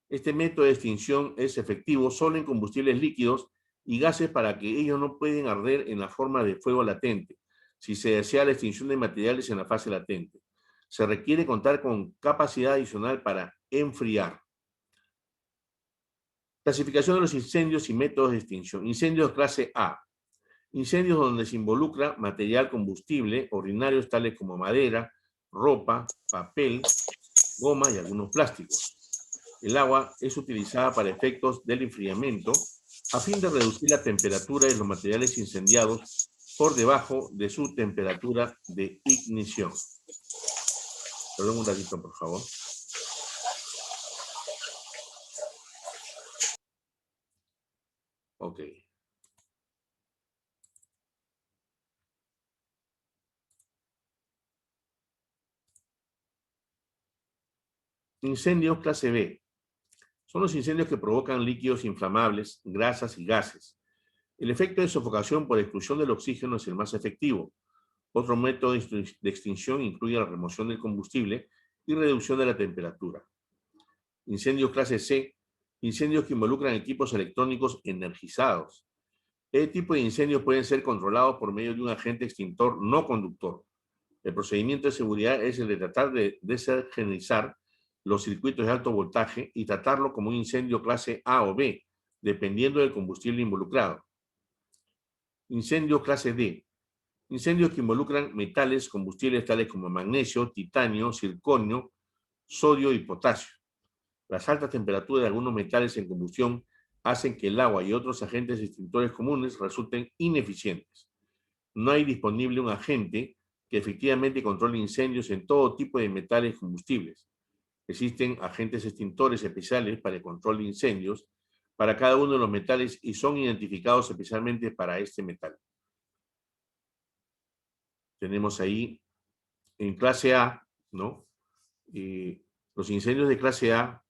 Este método de extinción es efectivo solo en combustibles líquidos y gases para que ellos no pueden arder en la forma de fuego latente, si se desea la extinción de materiales en la fase latente. Se requiere contar con capacidad adicional para enfriar. Clasificación de los incendios y métodos de extinción. Incendios clase A. Incendios donde se involucra material combustible, ordinarios tales como madera, ropa, papel, goma y algunos plásticos. El agua es utilizada para efectos del enfriamiento a fin de reducir la temperatura de los materiales incendiados por debajo de su temperatura de ignición. Perdón un ratito, por favor. Ok. Incendios clase B. Son los incendios que provocan líquidos inflamables, grasas y gases. El efecto de sofocación por exclusión del oxígeno es el más efectivo. Otro método de extinción incluye la remoción del combustible y reducción de la temperatura. Incendios clase C. Incendios que involucran equipos electrónicos energizados. Este tipo de incendios pueden ser controlados por medio de un agente extintor no conductor. El procedimiento de seguridad es el de tratar de desengenizar los circuitos de alto voltaje y tratarlo como un incendio clase A o B, dependiendo del combustible involucrado. Incendio clase D. Incendios que involucran metales, combustibles tales como magnesio, titanio, circonio, sodio y potasio. Las altas temperaturas de algunos metales en combustión hacen que el agua y otros agentes extintores comunes resulten ineficientes. No hay disponible un agente que efectivamente controle incendios en todo tipo de metales combustibles. Existen agentes extintores especiales para el control de incendios para cada uno de los metales y son identificados especialmente para este metal. Tenemos ahí en clase A, ¿no? Los incendios de clase A,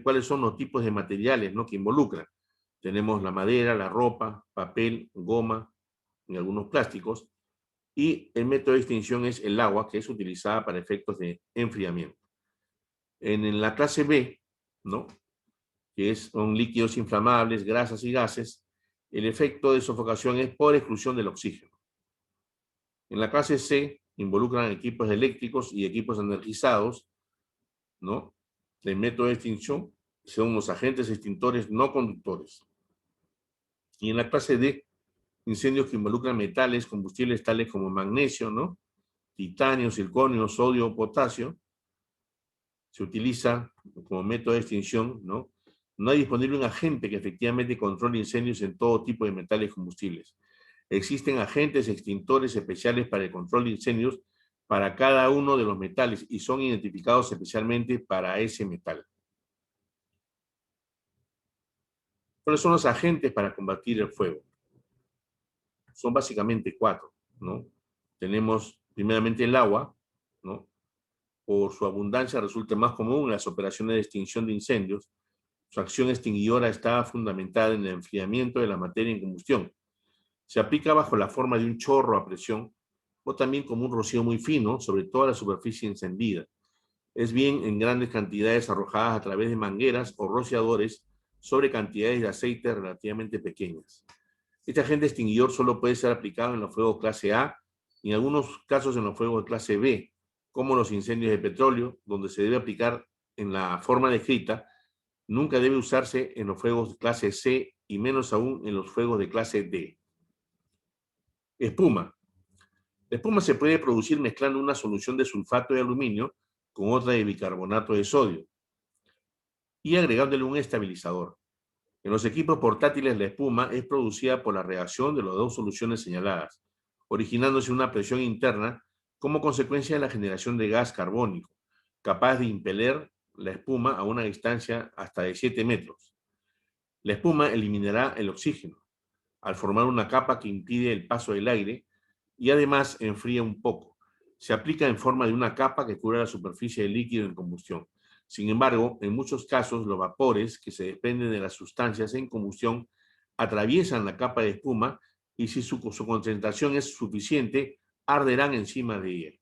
¿cuáles son los tipos de materiales, ¿no?, que involucran? Tenemos la madera, la ropa, papel, goma y algunos plásticos. Y el método de extinción es el agua, que es utilizada para efectos de enfriamiento. En la clase B, ¿no?, que son líquidos inflamables, grasas y gases, el efecto de sofocación es por exclusión del oxígeno. En la clase C involucran equipos eléctricos y equipos energizados, ¿no? El método de extinción son los agentes extintores no conductores. Y en la clase D, incendios que involucran metales, combustibles tales como magnesio, ¿no?, titanio, circonio, sodio, potasio, se utiliza como método de extinción, ¿no? No hay disponible un agente que efectivamente controle incendios en todo tipo de metales combustibles. Existen agentes extintores especiales para el control de incendios para cada uno de los metales y son identificados especialmente para ese metal. ¿Cuáles son los agentes para combatir el fuego? Son básicamente 4, ¿no? Tenemos primeramente el agua, ¿no? Por su abundancia resulta más común en las operaciones de extinción de incendios. Su acción extinguidora está fundamentada en el enfriamiento de la materia en combustión. Se aplica bajo la forma de un chorro a presión o también como un rocío muy fino sobre toda la superficie encendida. Es bien en grandes cantidades arrojadas a través de mangueras o rociadores sobre cantidades de aceite relativamente pequeñas. Este agente extinguidor solo puede ser aplicado en los fuegos clase A y en algunos casos en los fuegos de clase B, como los incendios de petróleo, donde se debe aplicar en la forma descrita. Nunca debe usarse en los fuegos de clase C y menos aún en los fuegos de clase D. Espuma. La espuma se puede producir mezclando una solución de sulfato de aluminio con otra de bicarbonato de sodio y agregándole un estabilizador. En los equipos portátiles la espuma es producida por la reacción de las dos soluciones señaladas, originándose una presión interna como consecuencia de la generación de gas carbónico, capaz de impeler la espuma a una distancia hasta de 7 metros. La espuma eliminará el oxígeno, al formar una capa que impide el paso del aire y además enfría un poco. Se aplica en forma de una capa que cubre la superficie del líquido en combustión. Sin embargo, en muchos casos, los vapores que se desprenden de las sustancias en combustión atraviesan la capa de espuma y si su concentración es suficiente, arderán encima de ella.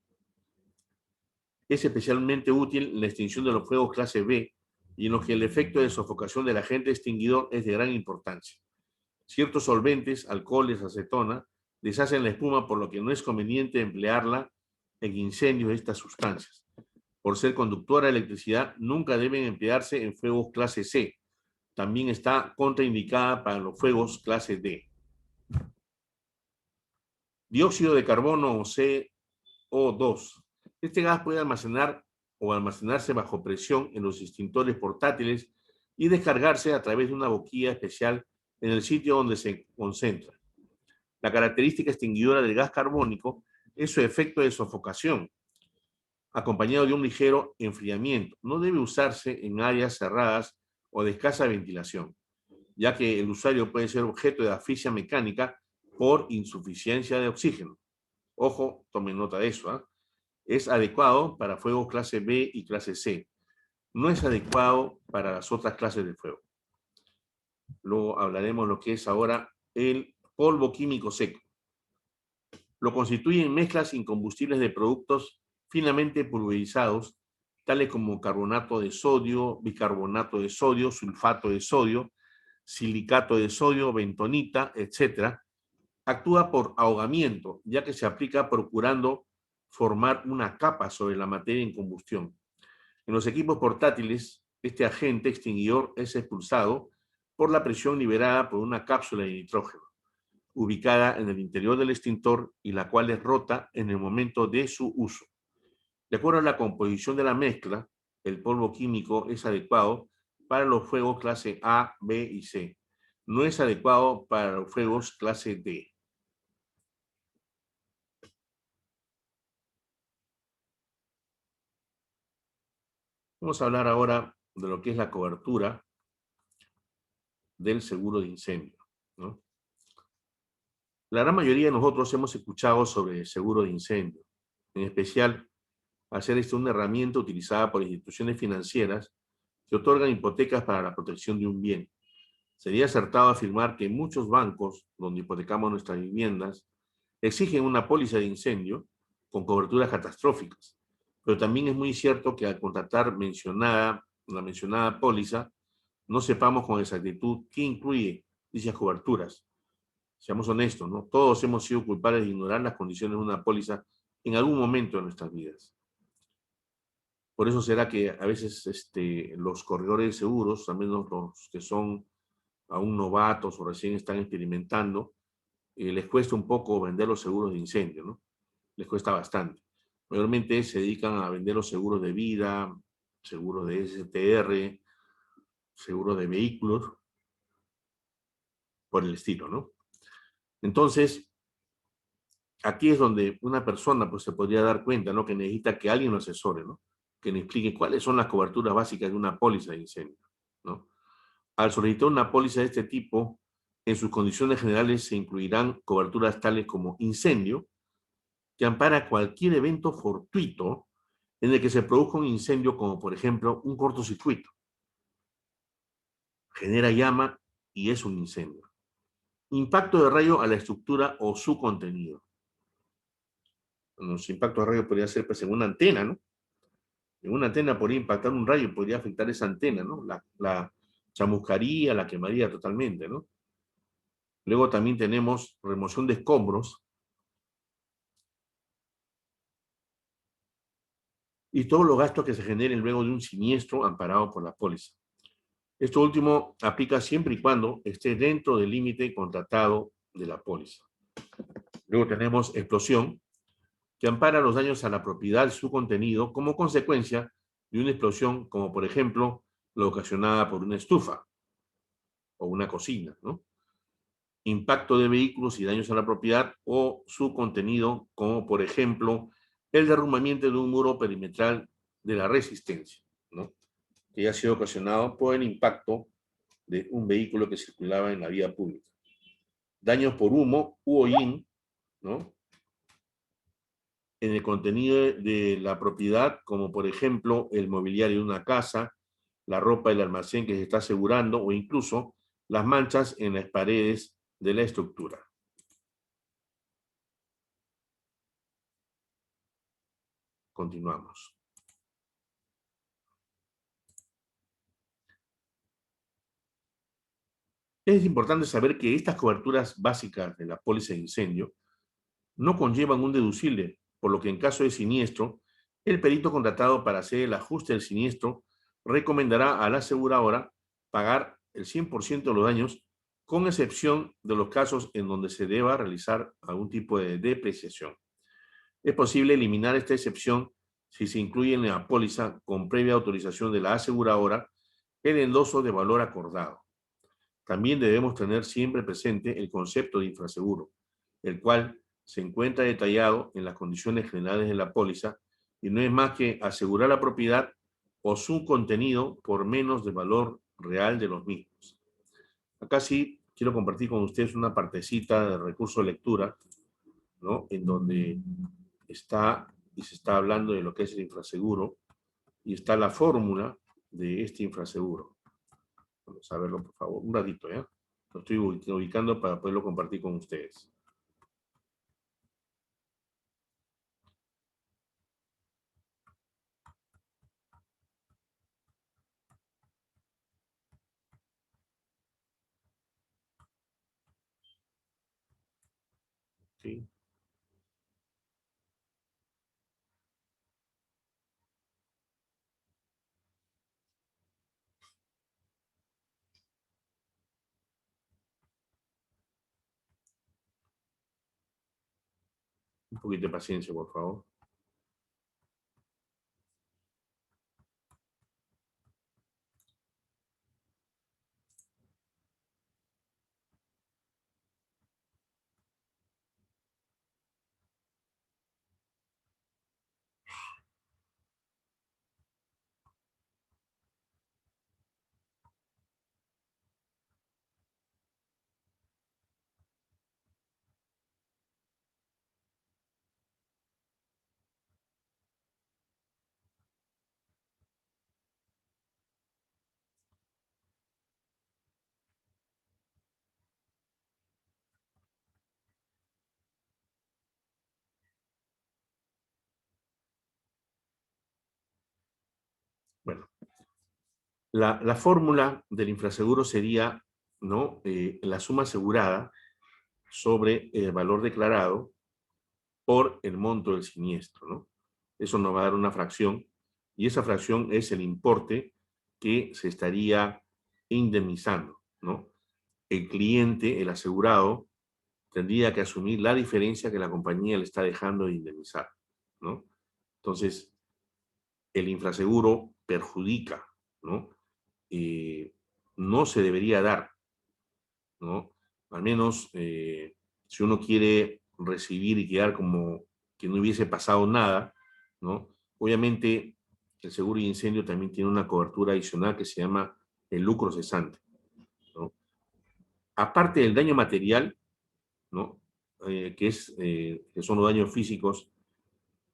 Es especialmente útil la extinción de los fuegos clase B y en los que el efecto de sofocación del agente extinguidor es de gran importancia. Ciertos solventes, alcoholes, acetona, deshacen la espuma, por lo que no es conveniente emplearla en incendios de estas sustancias. Por ser conductora de electricidad, nunca deben emplearse en fuegos clase C. También está contraindicada para los fuegos clase D. Dióxido de carbono o CO2. Este gas puede almacenarse bajo presión en los extintores portátiles y descargarse a través de una boquilla especial en el sitio donde se concentra. La característica extinguidora del gas carbónico es su efecto de sofocación, acompañado de un ligero enfriamiento. No debe usarse en áreas cerradas o de escasa ventilación, ya que el usuario puede ser objeto de asfixia mecánica por insuficiencia de oxígeno. Ojo, tomen nota de eso, ¿eh? Es adecuado para fuegos clase B y clase C. No es adecuado para las otras clases de fuego. Luego hablaremos lo que es ahora el polvo químico seco. Lo constituyen mezclas incombustibles de productos finamente pulverizados, tales como carbonato de sodio, bicarbonato de sodio, sulfato de sodio, silicato de sodio, bentonita, etc. Actúa por ahogamiento, ya que se aplica procurando formar una capa sobre la materia en combustión. En los equipos portátiles, este agente extinguidor es expulsado por la presión liberada por una cápsula de nitrógeno. ubicada en el interior del extintor y la cual es rota en el momento de su uso. De acuerdo a la composición de la mezcla, el polvo químico es adecuado para los fuegos clase A, B y C. No es adecuado para los fuegos clase D. Vamos a hablar ahora de lo que es la cobertura del seguro de incendio, ¿no? La gran mayoría de nosotros hemos escuchado sobre el seguro de incendio, en especial hacer esto una herramienta utilizada por instituciones financieras que otorgan hipotecas para la protección de un bien. Sería acertado afirmar que muchos bancos, donde hipotecamos nuestras viviendas, exigen una póliza de incendio con coberturas catastróficas. Pero también es muy cierto que al contratar la mencionada póliza, no sepamos con exactitud qué incluye dichas coberturas. Seamos honestos, ¿no? Todos hemos sido culpables de ignorar las condiciones de una póliza en algún momento de nuestras vidas. Por eso será que a veces los corredores de seguros, al menos los que son aún novatos o recién están experimentando, les cuesta un poco vender los seguros de incendio, ¿no? Les cuesta bastante. Mayormente se dedican a vender los seguros de vida, seguros de STR, seguros de vehículos, por el estilo, ¿no? Entonces, aquí es donde una persona pues, se podría dar cuenta, ¿no? Que necesita que alguien lo asesore, ¿no? Que le explique cuáles son las coberturas básicas de una póliza de incendio, ¿no? Al solicitar una póliza de este tipo, en sus condiciones generales se incluirán coberturas tales como incendio, que ampara cualquier evento fortuito en el que se produzca un incendio, como por ejemplo un cortocircuito. Genera llama y es un incendio. Impacto de rayo a la estructura o su contenido. Los impactos de rayo podría ser pues, en una antena, ¿no? En una antena podría impactar un rayo y podría afectar esa antena, ¿no? La chamuscaría, la quemaría totalmente, ¿no? Luego también tenemos remoción de escombros y todos los gastos que se generen luego de un siniestro amparado por la póliza. Esto último aplica siempre y cuando esté dentro del límite contratado de la póliza. Luego tenemos explosión, que ampara los daños a la propiedad y su contenido como consecuencia de una explosión, como por ejemplo la ocasionada por una estufa o una cocina, ¿no? Impacto de vehículos y daños a la propiedad o su contenido, como por ejemplo el derrumbamiento de un muro perimetral de la resistencia, ¿no? Que ha sido ocasionado por el impacto de un vehículo que circulaba en la vía pública. Daños por humo u hollín, ¿no? En el contenido de la propiedad, como por ejemplo el mobiliario de una casa, la ropa del almacén que se está asegurando o incluso las manchas en las paredes de la estructura. Continuamos. Es importante saber que estas coberturas básicas de la póliza de incendio no conllevan un deducible, por lo que en caso de siniestro, el perito contratado para hacer el ajuste del siniestro recomendará a la aseguradora pagar el 100% de los daños, con excepción de los casos en donde se deba realizar algún tipo de depreciación. Es posible eliminar esta excepción si se incluye en la póliza, con previa autorización de la aseguradora, el endoso de valor acordado. También debemos tener siempre presente el concepto de infraseguro, el cual se encuentra detallado en las condiciones generales de la póliza y no es más que asegurar la propiedad o su contenido por menos del valor real de los mismos. Acá sí quiero compartir con ustedes una partecita de recurso de lectura, ¿no? En donde está y se está hablando de lo que es el infraseguro y está la fórmula de este infraseguro. Vamos a verlo, por favor, un ratito, ¿ya? Lo estoy ubicando para poderlo compartir con ustedes. ¿Sí? Un poquito de paciencia, por favor. Bueno, la fórmula del infraseguro sería, ¿no? La suma asegurada sobre el valor declarado por el monto del siniestro, ¿no? Eso nos va a dar una fracción, y esa fracción es el importe que se estaría indemnizando, ¿no? El cliente, el asegurado, tendría que asumir la diferencia que la compañía le está dejando de indemnizar, ¿no? Entonces, el infraseguro perjudica, ¿no? No se debería dar, ¿no? Al menos si uno quiere recibir y quedar como que no hubiese pasado nada, ¿no? Obviamente el seguro de incendio también tiene una cobertura adicional que se llama el lucro cesante, ¿no? Aparte del daño material, ¿no? Que son los daños físicos,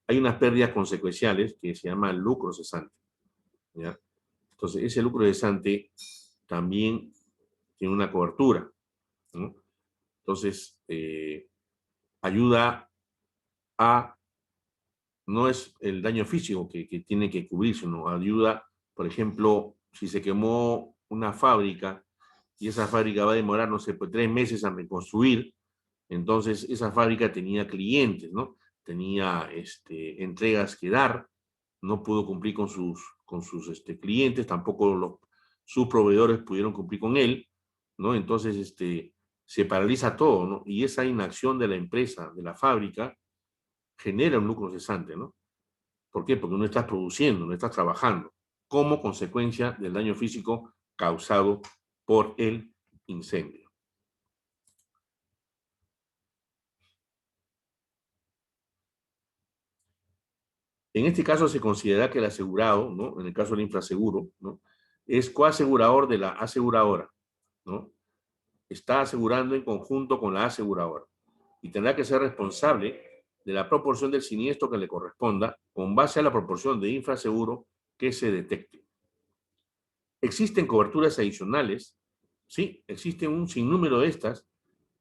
hay unas pérdidas consecuenciales que se llama lucro cesante, ¿ya? Entonces, ese lucro cesante también tiene una cobertura, ¿no? Entonces, ayuda a, no es el daño físico que tiene que cubrir, sino ayuda, por ejemplo, si se quemó una fábrica y esa fábrica va a demorar, no sé, pues 3 meses a reconstruir, entonces esa fábrica tenía clientes, ¿no? Tenía entregas que dar, no pudo cumplir con sus clientes, tampoco sus proveedores pudieron cumplir con él, ¿no? Entonces se paraliza todo, ¿no? Y esa inacción de la empresa, de la fábrica, genera un lucro cesante, ¿no? ¿Por qué? Porque no estás produciendo, no estás trabajando, como consecuencia del daño físico causado por el incendio. En este caso se considera que el asegurado, ¿no? En el caso del infraseguro, ¿no? Es coasegurador de la aseguradora, ¿no? Está asegurando en conjunto con la aseguradora y tendrá que ser responsable de la proporción del siniestro que le corresponda con base a la proporción de infraseguro que se detecte. Existen coberturas adicionales, sí, existen un sinnúmero de estas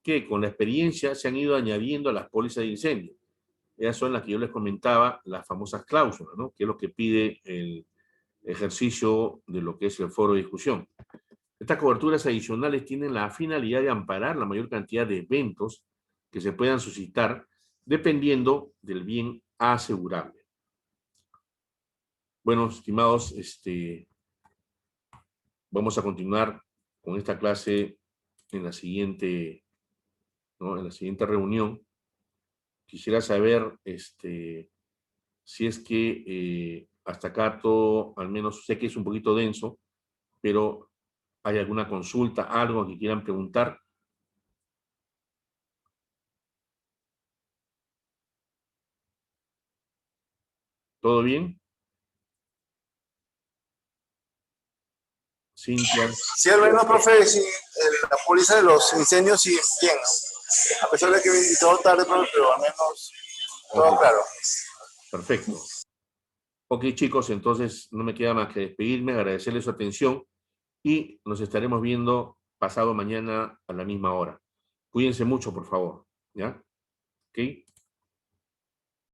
que con la experiencia se han ido añadiendo a las pólizas de incendio. Esas son las que yo les comentaba, las famosas cláusulas, ¿no? Que es lo que pide el ejercicio de lo que es el foro de discusión. Estas coberturas adicionales tienen la finalidad de amparar la mayor cantidad de eventos que se puedan suscitar dependiendo del bien asegurable. Bueno, estimados, vamos a continuar con esta clase en la siguiente, ¿no? En la siguiente reunión. Quisiera saber si es que hasta acá todo, al menos sé que es un poquito denso, pero ¿hay alguna consulta, algo que quieran preguntar? ¿Todo bien? Cintia. Sí, al menos, profe, sí, la póliza de los incendios sí bien, ¿no? A pesar de que vi todo tarde, profe, pero al menos todo claro. Perfecto. Ok, chicos, entonces no me queda más que despedirme, agradecerles su atención y nos estaremos viendo pasado mañana a la misma hora. Cuídense mucho, por favor, ¿ya? ¿Ok?